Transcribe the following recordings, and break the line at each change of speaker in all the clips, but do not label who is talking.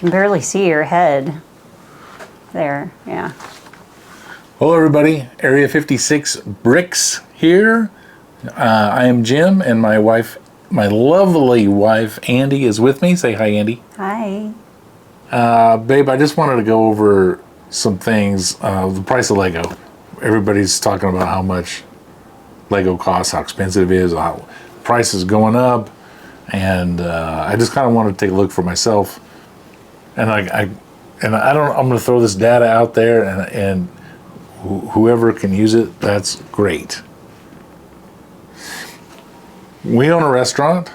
Can barely see your head there. Yeah.
Hello everybody, Area 56 Bricks here. I am Jim, and my lovely wife Andy is with me. Say hi, Andy.
Hi.
Babe, I just wanted to go over some things. The price of Lego. Everybody's talking about how much Lego costs, how expensive it is, how price is going up, and I just kind of wanted to take a look for myself. And I'm going to throw this data out there, and whoever can use it, that's great. We own a restaurant,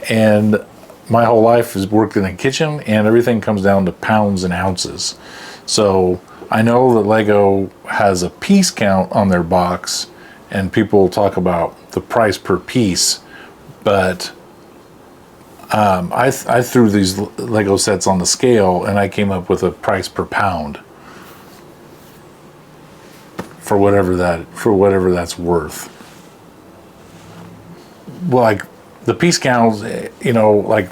and my whole life has worked in a kitchen, and everything comes down to pounds and ounces. So I know that Lego has a piece count on their box, and people talk about the price per piece, but I threw these Lego sets on the scale, and I came up with a price per pound for whatever that's worth. Well, like the piece counts, like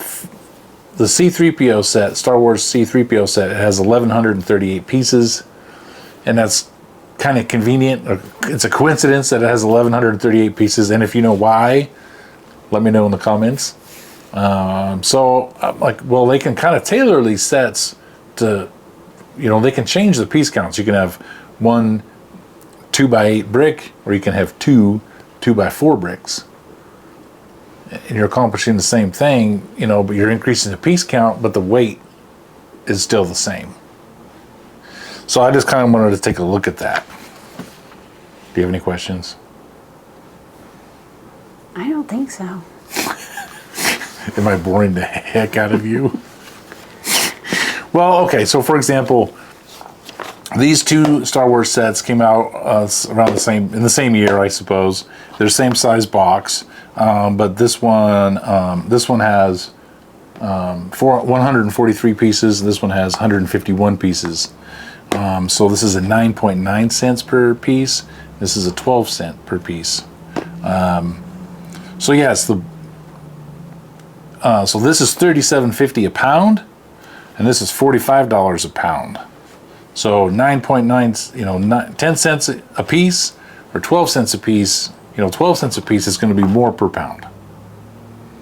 the C-3PO set, Star Wars C-3PO set, it has 1,138 pieces, and that's kind of convenient. It's a coincidence that it has 1,138 pieces, and if you know why, let me know in the comments. So I'm like, well, they can kind of tailor these sets to, they can change the piece counts. You can have one 2x8 brick, or you can have two 2x4 bricks. And you're accomplishing the same thing, but you're increasing the piece count, but the weight is still the same. So I just kind of wanted to take a look at that. Do you have any questions?
I don't think so.
Am I boring the heck out of you? Well, okay, so for example, these two Star Wars sets came out around in the same year, I suppose. They're the same size box, but this one has 143 pieces. This one has 151 pieces. So this is a 9.9 cents per piece. This is a 12 cent per piece. So yes, so this is $37.50 a pound, and this is $45 a pound. So 9.9, 10 cents a piece, or 12 cents a piece. 12 cents a piece is going to be more per pound.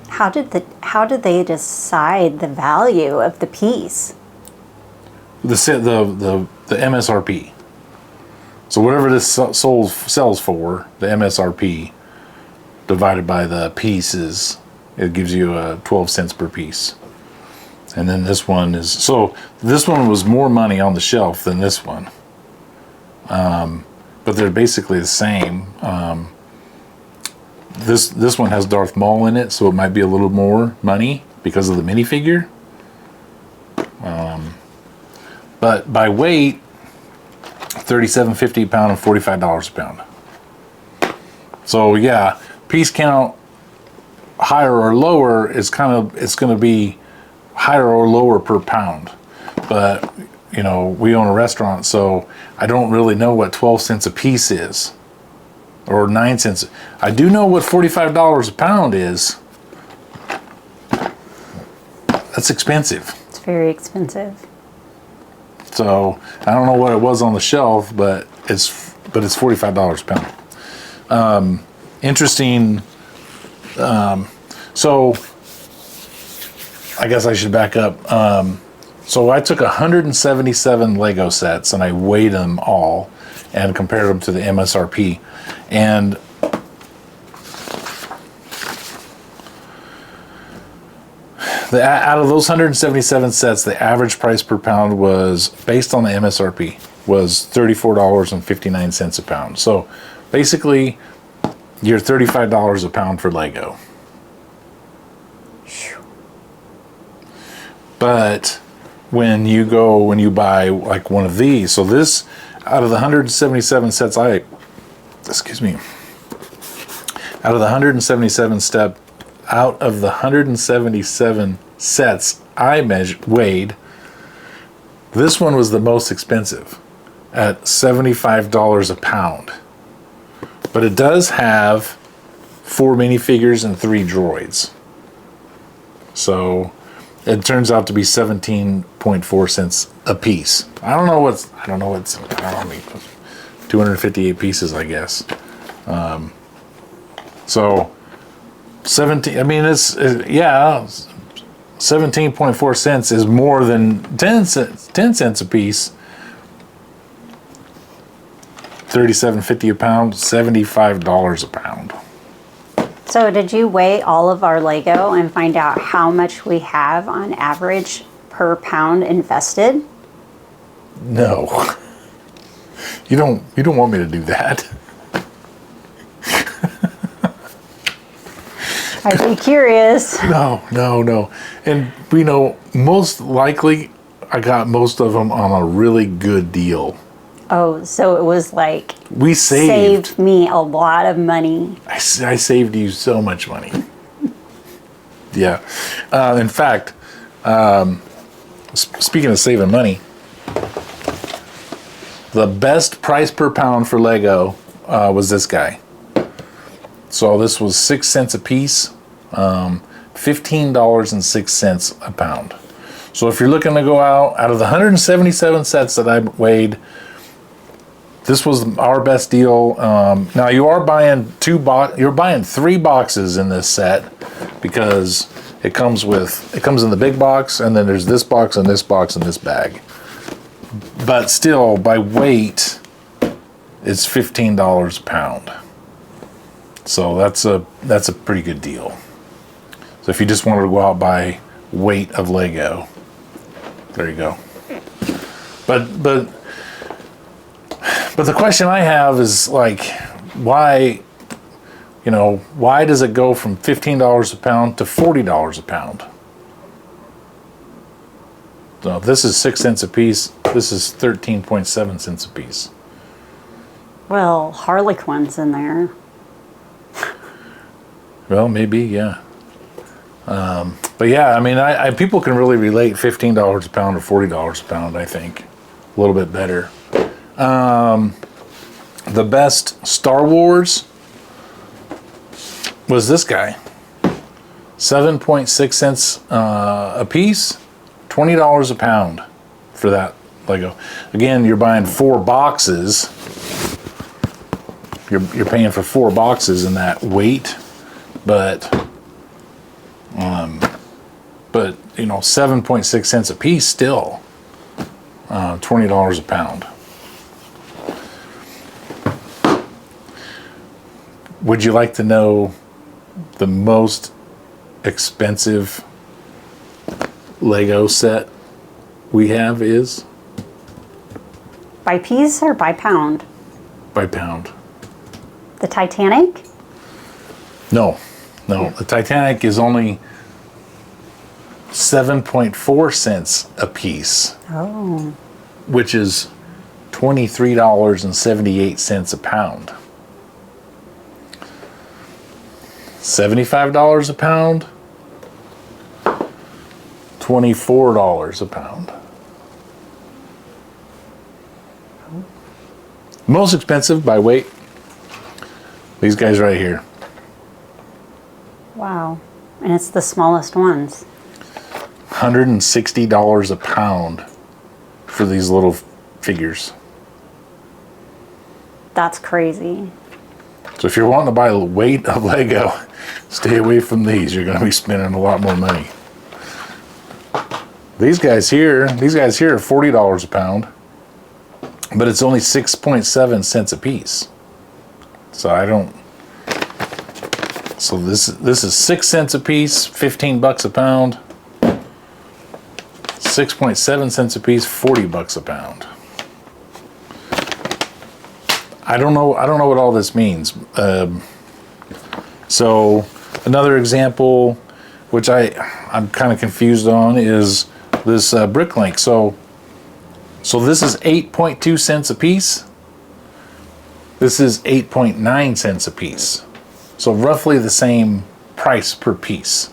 How did they decide the value of the piece?
The MSRP. So whatever this sells for, the MSRP divided by the pieces, it gives you 12 cents per piece. And then this one was more money on the shelf than this one. But they're basically the same. This one has Darth Maul in it, so it might be a little more money because of the minifigure. But by weight, $37.50 a pound and $45 a pound. So yeah, piece count higher or lower it's going to be higher or lower per pound. But we own a restaurant, so I don't really know what 12 cents a piece is, or 9 cents. I do know what $45 a pound is. That's expensive.
It's very expensive.
So I don't know what it was on the shelf, but it's $45 a pound. Interesting. So I guess I should back up. So I took 177 Lego sets and I weighed them all and compared them to the MSRP. And out of those 177 sets, the average price per pound was, based on the MSRP, was $34.59 a pound. So basically, you're $35 a pound for Lego. But when you buy like one of these, so this, out of the 177 sets out of the 177 sets I weighed, this one was the most expensive at $75 a pound. But it does have 4 minifigures and 3 droids. So it turns out to be 17.4 cents a piece. I don't know, 258 pieces, I guess. So 17, I mean, yeah, 17.4 cents is more than 10 cents a piece. 37.50 a pound, $75 a pound.
So did you weigh all of our Lego and find out how much we have on average per pound invested?
No. You don't want me to do that.
I'd be curious.
No. And we know most likely I got most of them on a really good deal.
Oh, so it was like
We
saved me a lot of money.
I saved you so much money. Yeah. In fact, speaking of saving money, the best price per pound for Lego was this guy. So this was 6 cents a piece, $15.06 a pound. So if you're looking to go out of the 177 sets that I weighed, this was our best deal. Now you are buying you're buying 3 boxes in this set because it comes in the big box, and then there's this box and this box and this bag. But still, by weight, it's $15 a pound. So that's a pretty good deal. So if you just wanted to go out by weight of Lego, there you go. But the question I have is, like, why does it go from $15 a pound to $40 a pound? So this is 6 cents a piece. This is 13.7 cents a piece.
Well, Harlequin's in there.
Well, maybe, yeah. But yeah, I mean, I people can really relate $15 a pound or $40 a pound, I think. A little bit better. The best Star Wars was this guy. 7.6 cents a piece, $20 a pound for that Lego. Again, you're buying 4 boxes. You're paying for 4 boxes in that weight, but 7.6 cents a piece still, $20 a pound. Would you like to know the most expensive Lego set we have is?
By piece or by pound?
By pound.
The Titanic?
No. The Titanic is only 7.4 cents a piece.
Oh.
Which is $23.78 a pound. $75 a pound, $24 a pound. Most expensive by weight, these guys right here.
Wow. And it's the smallest ones.
$160 a pound for these little figures.
That's crazy.
So if you're wanting to buy a weight of Lego, stay away from these. You're going to be spending a lot more money. These guys here are $40 a pound, but it's only 6.7 cents a piece. So this is 6 cents a piece, $15 a pound. 6.7 cents a piece, $40 a pound. I don't know what all this means. So another example, which I'm kind of confused on, is this Bricklink. So this is 8.2 cents a piece. This is 8.9 cents a piece. So roughly the same price per piece.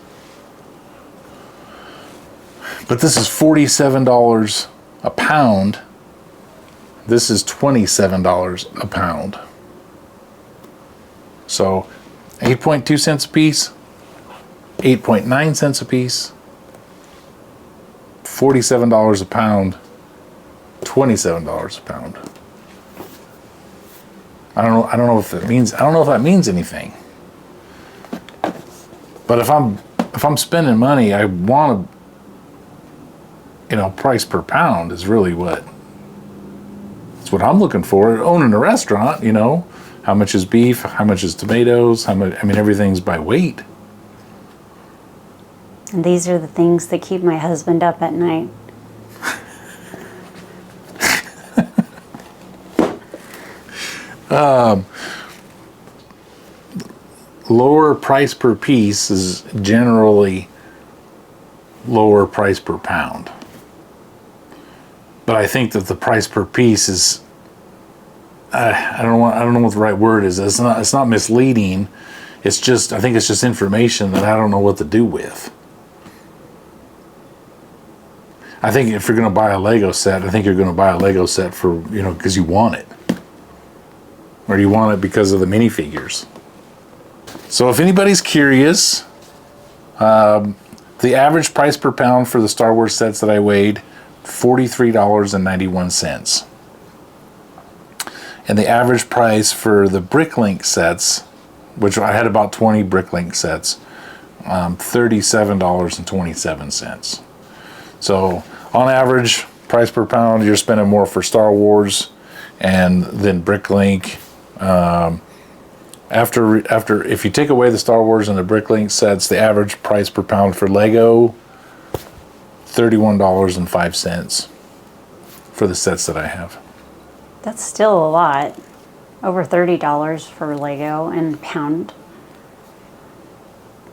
But this is $47 a pound. This is $27 a pound. So 8.2 cents a piece, 8.9 cents a piece, $47 a pound, $27 a pound. I don't know if that means anything. But if I'm spending money, I want to, price per pound is really it's what I'm looking for. Owning a restaurant, how much is beef, how much is tomatoes, everything's by weight.
And these are the things that keep my husband up at night.
Lower price per piece is generally lower price per pound. But I think that the price per piece is, I don't know what the right word is. It's not misleading. I think it's just information that I don't know what to do with. I think if you're going to buy a Lego set, I think you're going to buy a Lego set for, because you want it. Or you want it because of the minifigures. So if anybody's curious, the average price per pound for the Star Wars sets that I weighed, $43.91. And the average price for the Bricklink sets, which I had about 20 Bricklink sets, $37.27. So on average, price per pound, you're spending more for Star Wars and then Bricklink. After if you take away the Star Wars and the Bricklink sets, the average price per pound for Lego, $31.05 for the sets that I have.
That's still a lot. Over $30 for Lego and pound.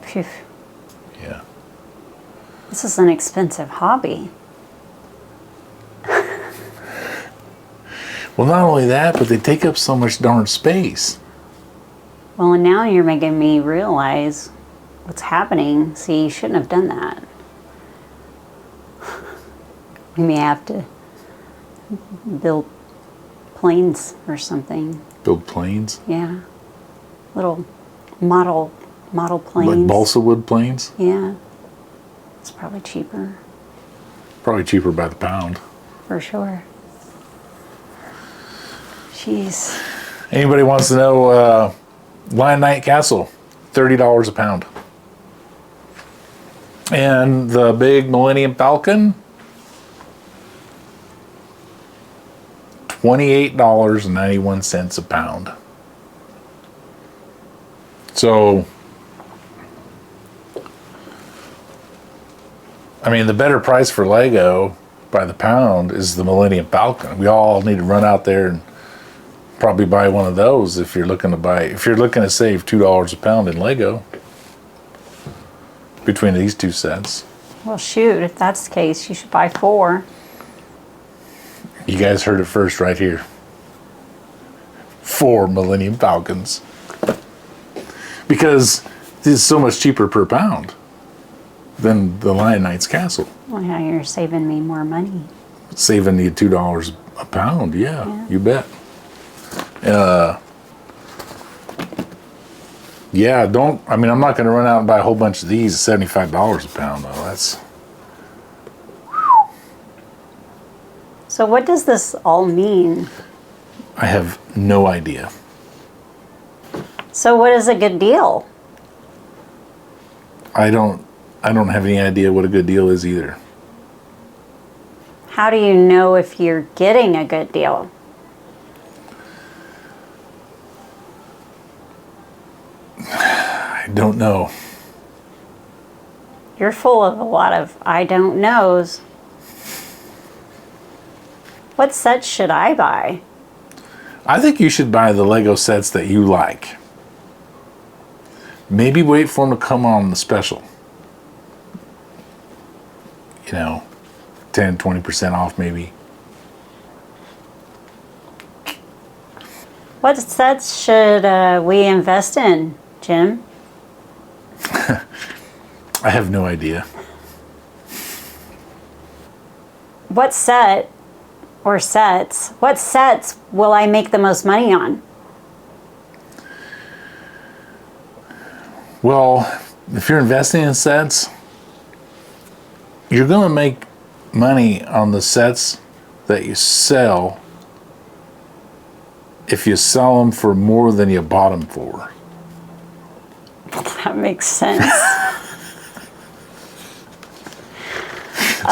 Phew.
Yeah.
This is an expensive hobby.
Well, not only that, but they take up so much darn space.
Well, and now you're making me realize what's happening. See, you shouldn't have done that. We may have to build planes or something.
Build planes?
Yeah. Little model planes.
Like balsa wood planes?
Yeah. It's probably cheaper.
Probably cheaper by the pound.
For sure. Jeez.
Anybody wants to know, Lion Knight Castle, $30 a pound. And the big Millennium Falcon, $28.91 a pound. So, the better price for Lego by the pound is the Millennium Falcon. We all need to run out there and probably buy one of those if you're looking to save $2 a pound in Lego between these two sets.
Well, shoot, if that's the case, you should buy 4.
You guys heard it first right here. 4 Millennium Falcons. Because this is so much cheaper per pound than the Lion Knight's Castle.
Well, now you're saving me more money.
Saving you $2 a pound, yeah. You bet. Yeah, I'm not going to run out and buy a whole bunch of these at $75 a pound, though. That's.
So what does this all mean?
I have no idea.
So what is a good deal?
I don't have any idea what a good deal is either.
How do you know if you're getting a good deal?
I don't know.
You're full of a lot of I don't knows. What sets should I buy?
I think you should buy the Lego sets that you like. Maybe wait for them to come on the special. 10-20% off maybe.
What sets should we invest in, Jim?
I have no idea.
What sets will I make the most money on?
Well, if you're investing in sets, you're going to make money on the sets that you sell if you sell them for more than you bought them for.
That makes sense.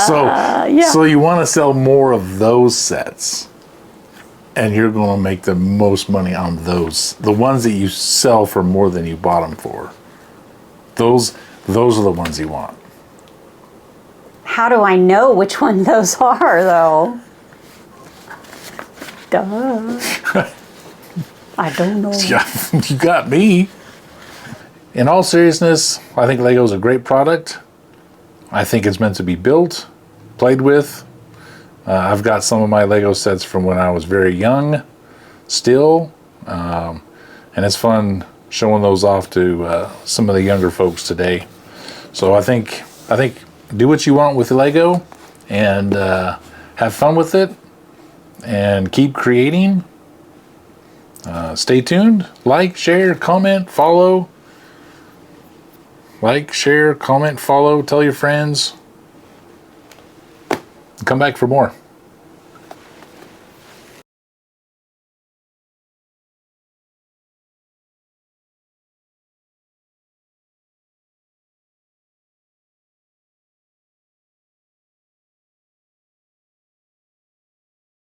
So,
yeah.
so you want to sell more of those sets, and you're going to make the most money on those, the ones that you sell for more than you bought them for. Those are the ones you want.
How do I know which one those are, though? Duh. I don't know.
Yeah, you got me. In all seriousness, I think Lego is a great product. I think it's meant to be built, played with. I've got some of my Lego sets from when I was very young still. And it's fun showing those off to some of the younger folks today. So I think do what you want with Lego and have fun with it and keep creating. Stay tuned. Like, share, comment, follow. Like, share, comment, follow, tell your friends. Come back for more.